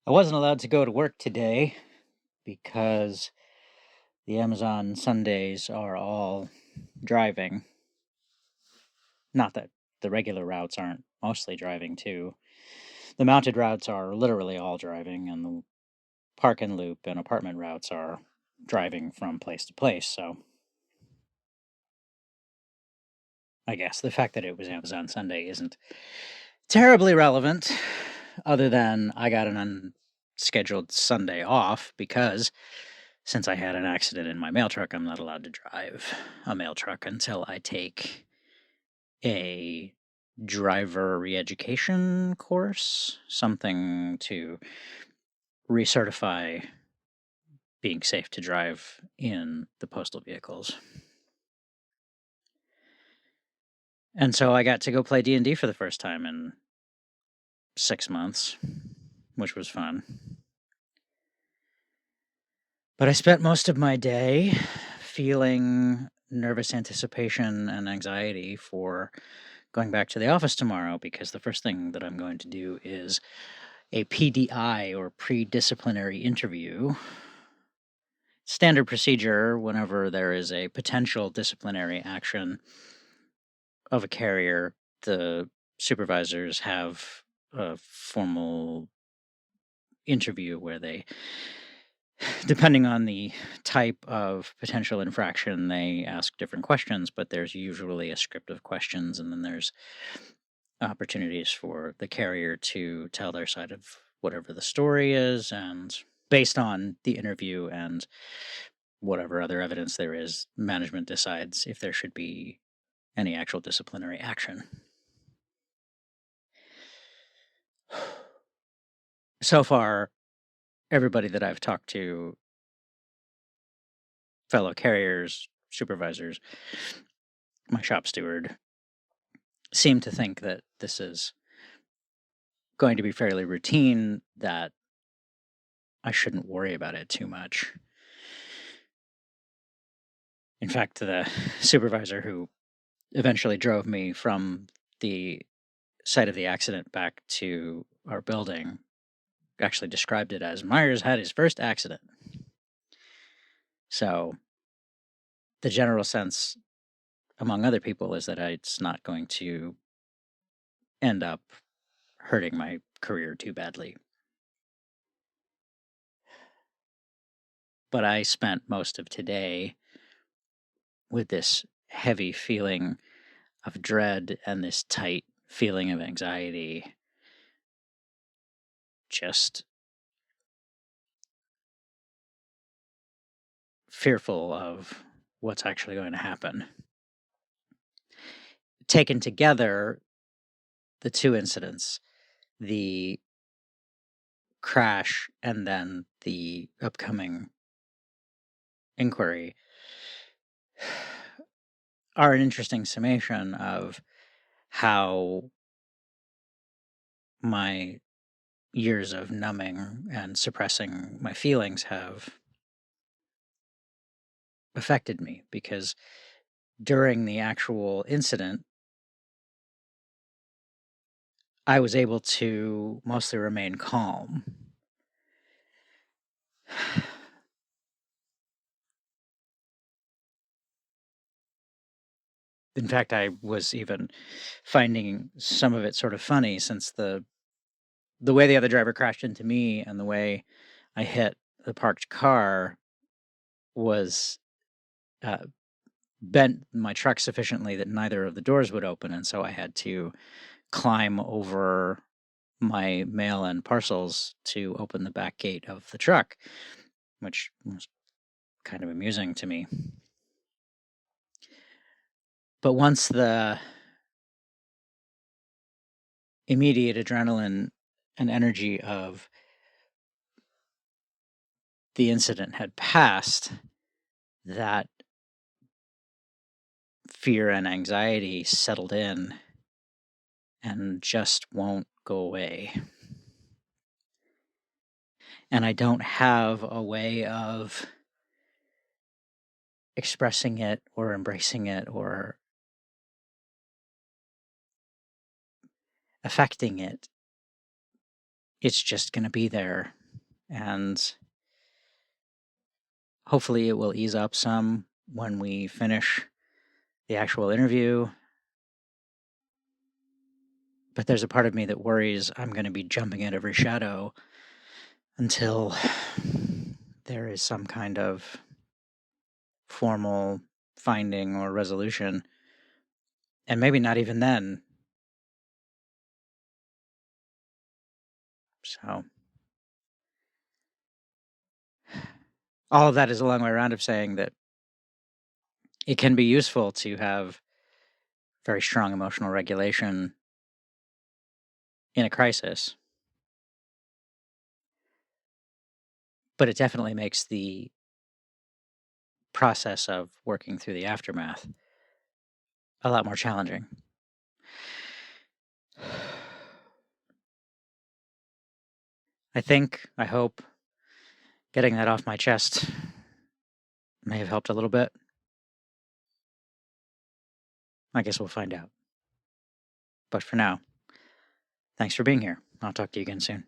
I wasn't allowed to go to work today because the Amazon Sundays are all driving. Not that the regular routes aren't mostly driving too. The mounted routes are literally all driving, and the park and loop and apartment routes are driving from place to place. So I guess the fact that it was Amazon Sunday isn't terribly relevant, other than I got an unscheduled Sunday off because since I had an accident in my mail truck, I'm not allowed to drive a mail truck until I take a driver re-education course, something to recertify being safe to drive in the postal vehicles. And so I got to go play D&D for the first time in 6 months, which was fun. But I spent most of my day feeling nervous anticipation and anxiety for going back to the office tomorrow, because the first thing that I'm going to do is a PDI, or pre-disciplinary interview. Standard procedure whenever there is a potential disciplinary action of a carrier, the supervisors have a formal interview where they, depending on the type of potential infraction, they ask different questions, but there's usually a script of questions, and then there's opportunities for the carrier to tell their side of whatever the story is, and based on the interview and whatever other evidence there is, management decides if there should be any actual disciplinary action. So far, everybody that I've talked to, fellow carriers, supervisors, my shop steward, seem to think that this is going to be fairly routine, that I shouldn't worry about it too much. In fact, the supervisor who eventually drove me from the site of the accident back to our building actually described it as Myers had his first accident. So the general sense among other people is that it's not going to end up hurting my career too badly. But I spent most of today with this heavy feeling of dread and this tight feeling of anxiety, just fearful of what's actually going to happen. Taken together, the two incidents, the crash and then the upcoming inquiry, are an interesting summation of how my years of numbing and suppressing my feelings have affected me. Because during the actual incident, I was able to mostly remain calm. In fact, I was even finding some of it sort of funny, since the way the other driver crashed into me and the way I hit the parked car was bent my truck sufficiently that neither of the doors would open, and so I had to climb over my mail and parcels to open the back gate of the truck, which was kind of amusing to me. But once the immediate adrenaline and energy of the incident had passed, that fear and anxiety settled in and just won't go away. And I don't have a way of expressing it or embracing it or affecting it. It's just going to be there And hopefully it will ease up some when we finish the actual interview. But there's a part of me that worries I'm going to be jumping at every shadow until there is some kind of formal finding or resolution. And maybe not even then. So all of that is a long way around of saying that it can be useful to have very strong emotional regulation in a crisis, but it definitely makes the process of working through the aftermath a lot more challenging. I hope getting that off my chest may have helped a little bit. I guess we'll find out. But for now, thanks for being here. I'll talk to you again soon.